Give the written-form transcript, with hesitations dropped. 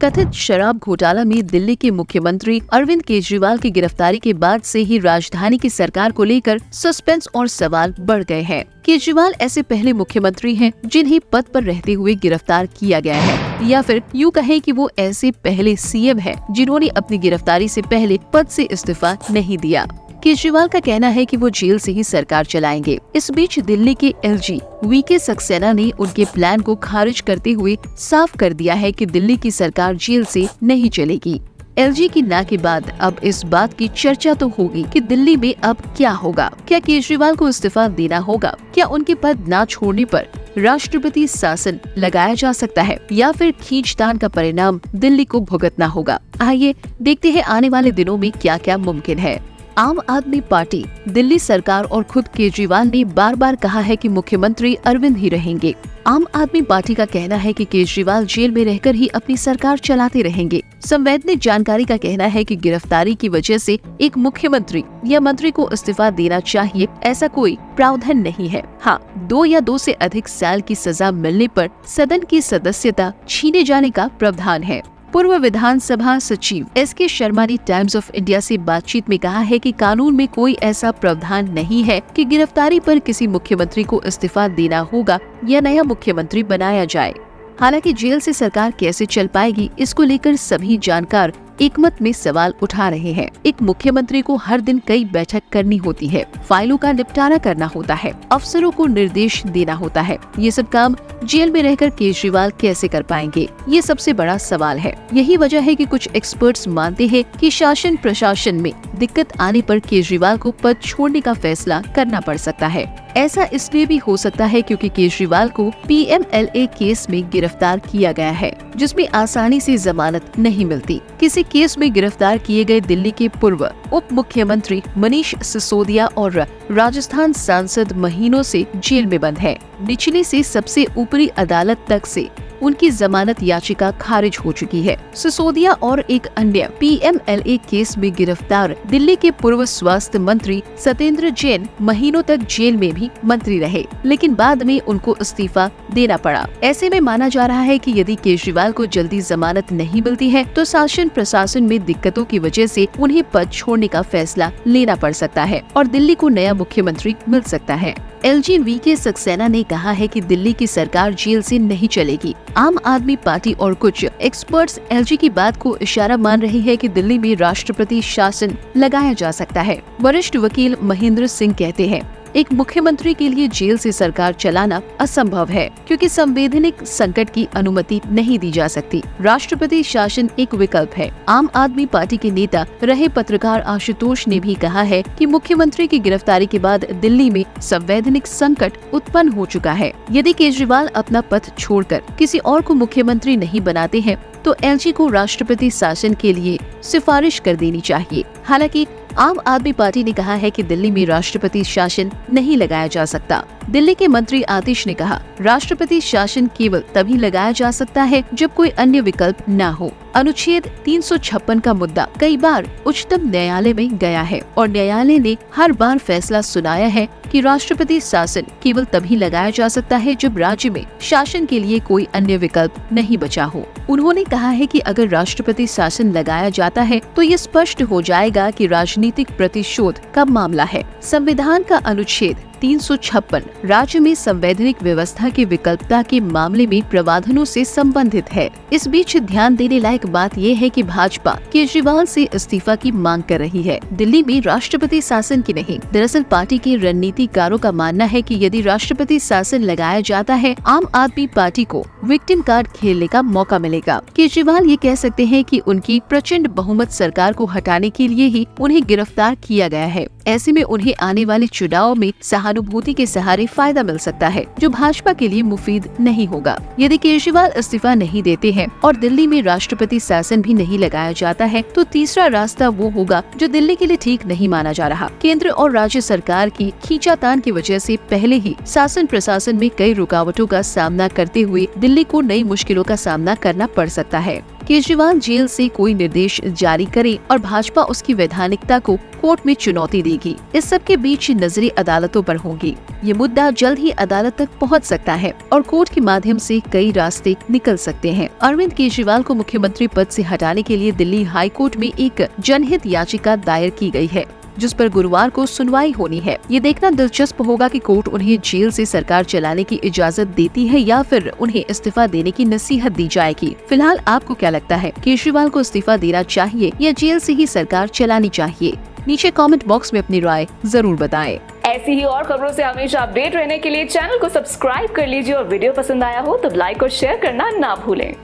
कथित शराब घोटाला में दिल्ली के मुख्यमंत्री अरविंद केजरीवाल की गिरफ्तारी के बाद से ही राजधानी की सरकार को लेकर सस्पेंस और सवाल बढ़ गए हैं। केजरीवाल ऐसे पहले मुख्यमंत्री हैं जिन्हें पद पर रहते हुए गिरफ्तार किया गया है, या फिर यूँ कहें कि वो ऐसे पहले सीएम हैं जिन्होंने अपनी गिरफ्तारी से पहले पद से इस्तीफा नहीं दिया। केजरीवाल का कहना है कि वो जेल से ही सरकार चलाएंगे। इस बीच दिल्ली के एलजी वीके सक्सेना ने उनके प्लान को खारिज करते हुए साफ कर दिया है कि दिल्ली की सरकार जेल से नहीं चलेगी। एलजी की ना के बाद अब इस बात की चर्चा तो होगी कि दिल्ली में अब क्या होगा। क्या केजरीवाल को इस्तीफा देना होगा? क्या उनके पद न छोड़ने पर राष्ट्रपति शासन लगाया जा सकता है, या फिर खींचतान का परिणाम दिल्ली को भुगतना होगा? आइए देखते हैं आने वाले दिनों में क्या क्या मुमकिन है। आम आदमी पार्टी, दिल्ली सरकार और खुद केजरीवाल ने बार बार कहा है कि मुख्यमंत्री अरविंद ही रहेंगे। आम आदमी पार्टी का कहना है कि केजरीवाल जेल में रहकर ही अपनी सरकार चलाते रहेंगे। संवैधानिक जानकारी का कहना है कि गिरफ्तारी की वजह से एक मुख्यमंत्री या मंत्री को इस्तीफा देना चाहिए, ऐसा कोई प्रावधान नहीं है। हाँ, 2 या 2 से अधिक साल की सजा मिलने पर सदन की सदस्यता छीने जाने का प्रावधान है। पूर्व विधानसभा सचिव एसके शर्मा ने टाइम्स ऑफ इंडिया से बातचीत में कहा है कि कानून में कोई ऐसा प्रावधान नहीं है कि गिरफ्तारी पर किसी मुख्यमंत्री को इस्तीफा देना होगा या नया मुख्यमंत्री बनाया जाए। हालांकि जेल से सरकार कैसे चल पाएगी, इसको लेकर सभी जानकार एकमत में सवाल उठा रहे हैं। एक मुख्यमंत्री को हर दिन कई बैठक करनी होती है, फाइलों का निपटारा करना होता है, अफसरों को निर्देश देना होता है। ये सब काम जेल में रहकर केजरीवाल कैसे कर पाएंगे, ये सबसे बड़ा सवाल है। यही वजह है कि कुछ एक्सपर्ट्स मानते हैं कि शासन प्रशासन में दिक्कत आने पर केजरीवाल को पद छोड़ने का फैसला करना पड़ सकता है। ऐसा इसलिए भी हो सकता है क्योंकि केजरीवाल को PMLA केस में गिरफ्तार किया गया है, जिसमें आसानी से जमानत नहीं मिलती। किसी केस में गिरफ्तार किए गए दिल्ली के पूर्व उप मुख्यमंत्री मनीष सिसोदिया और राजस्थान सांसद महीनों से जेल में बंद है। निचली से सबसे ऊपरी अदालत तक से उनकी जमानत याचिका खारिज हो चुकी है। सिसोदिया और एक अन्य PMLA केस में गिरफ्तार दिल्ली के पूर्व स्वास्थ्य मंत्री सत्येंद्र जैन महीनों तक जेल में भी मंत्री रहे, लेकिन बाद में उनको इस्तीफा देना पड़ा। ऐसे में माना जा रहा है कि यदि केजरीवाल को जल्दी जमानत नहीं मिलती है तो शासन प्रशासन में दिक्कतों की वजह से उन्हें पद छोड़ने का फैसला लेना पड़ सकता है और दिल्ली को नया मुख्यमंत्री मिल सकता है। एलजी वीके सक्सेना ने कहा है कि दिल्ली की सरकार जेल से नहीं चलेगी। आम आदमी पार्टी और कुछ एक्सपर्ट्स एलजी की बात को इशारा मान रही है कि दिल्ली में राष्ट्रपति शासन लगाया जा सकता है। वरिष्ठ वकील महेंद्र सिंह कहते हैं, एक मुख्यमंत्री के लिए जेल से सरकार चलाना असंभव है क्योंकि संवैधानिक संकट की अनुमति नहीं दी जा सकती। राष्ट्रपति शासन एक विकल्प है। आम आदमी पार्टी के नेता रहे पत्रकार आशुतोष ने भी कहा है कि मुख्यमंत्री की गिरफ्तारी के बाद दिल्ली में संवैधानिक संकट उत्पन्न हो चुका है। यदि केजरीवाल अपना पद छोड़कर किसी और को मुख्यमंत्री नहीं बनाते हैं तो एलजी को राष्ट्रपति शासन के लिए सिफारिश कर देनी चाहिए। हालांकि आम आदमी पार्टी ने कहा है कि दिल्ली में राष्ट्रपति शासन नहीं लगाया जा सकता। दिल्ली के मंत्री आतिश ने कहा, राष्ट्रपति शासन केवल तभी लगाया जा सकता है जब कोई अन्य विकल्प न हो। अनुच्छेद 356 का मुद्दा कई बार उच्चतम न्यायालय में गया है और न्यायालय ने हर बार फैसला सुनाया है कि राष्ट्रपति शासन केवल तभी लगाया जा सकता है जब राज्य में शासन के लिए कोई अन्य विकल्प नहीं बचा हो। उन्होंने कहा है कि अगर राष्ट्रपति शासन लगाया जाता है तो ये स्पष्ट हो जाएगा कि राजनीतिक प्रतिशोध का मामला है। संविधान का अनुच्छेद 356 राज्य में संवैधानिक व्यवस्था की विकल्पता के मामले में प्रावधानों से संबंधित है। इस बीच ध्यान देने लायक बात यह है कि भाजपा केजरीवाल से इस्तीफा की मांग कर रही है, दिल्ली में राष्ट्रपति शासन की नहीं। दरअसल पार्टी के रणनीतिकारों का मानना है कि यदि राष्ट्रपति शासन लगाया जाता है, आम आदमी पार्टी को विक्टिम कार्ड खेलने का मौका मिलेगा। केजरीवाल ये कह सकते हैं कि उनकी प्रचंड बहुमत सरकार को हटाने के लिए ही उन्हें गिरफ्तार किया गया है। ऐसे में उन्हें आने वाले चुनाव में सहानुभूति के सहारे फायदा मिल सकता है, जो भाजपा के लिए मुफीद नहीं होगा। यदि केजरीवाल इस्तीफा नहीं देते हैं और दिल्ली में राष्ट्रपति शासन भी नहीं लगाया जाता है तो तीसरा रास्ता वो होगा जो दिल्ली के लिए ठीक नहीं माना जा रहा। केंद्र और राज्य सरकार की खींचातान की वजह से पहले ही शासन प्रशासन में कई रुकावटों का सामना करते हुए दिल्ली को नई मुश्किलों का सामना करना पड़ सकता है। केजरीवाल जेल से कोई निर्देश जारी करे और भाजपा उसकी वैधानिकता को कोर्ट में चुनौती देगी। इस सब के बीच नजरें अदालतों पर होंगी। ये मुद्दा जल्द ही अदालत तक पहुंच सकता है और कोर्ट के माध्यम से कई रास्ते निकल सकते हैं। अरविंद केजरीवाल को मुख्यमंत्री पद से हटाने के लिए दिल्ली हाई कोर्ट में एक जनहित याचिका दायर की गई है, जिस पर गुरुवार को सुनवाई होनी है। ये देखना दिलचस्प होगा कि कोर्ट उन्हें जेल से सरकार चलाने की इजाजत देती है या फिर उन्हें इस्तीफा देने की नसीहत दी जाएगी। फिलहाल आपको क्या लगता है, केजरीवाल को इस्तीफा देना चाहिए या जेल से ही सरकार चलानी चाहिए? नीचे कमेंट बॉक्स में अपनी राय जरूर बताएं। ऐसी ही और खबरों से हमेशा अपडेट रहने के लिए चैनल को सब्सक्राइब कर लीजिए और वीडियो पसंद आया हो तो लाइक और शेयर करना ना भूलें।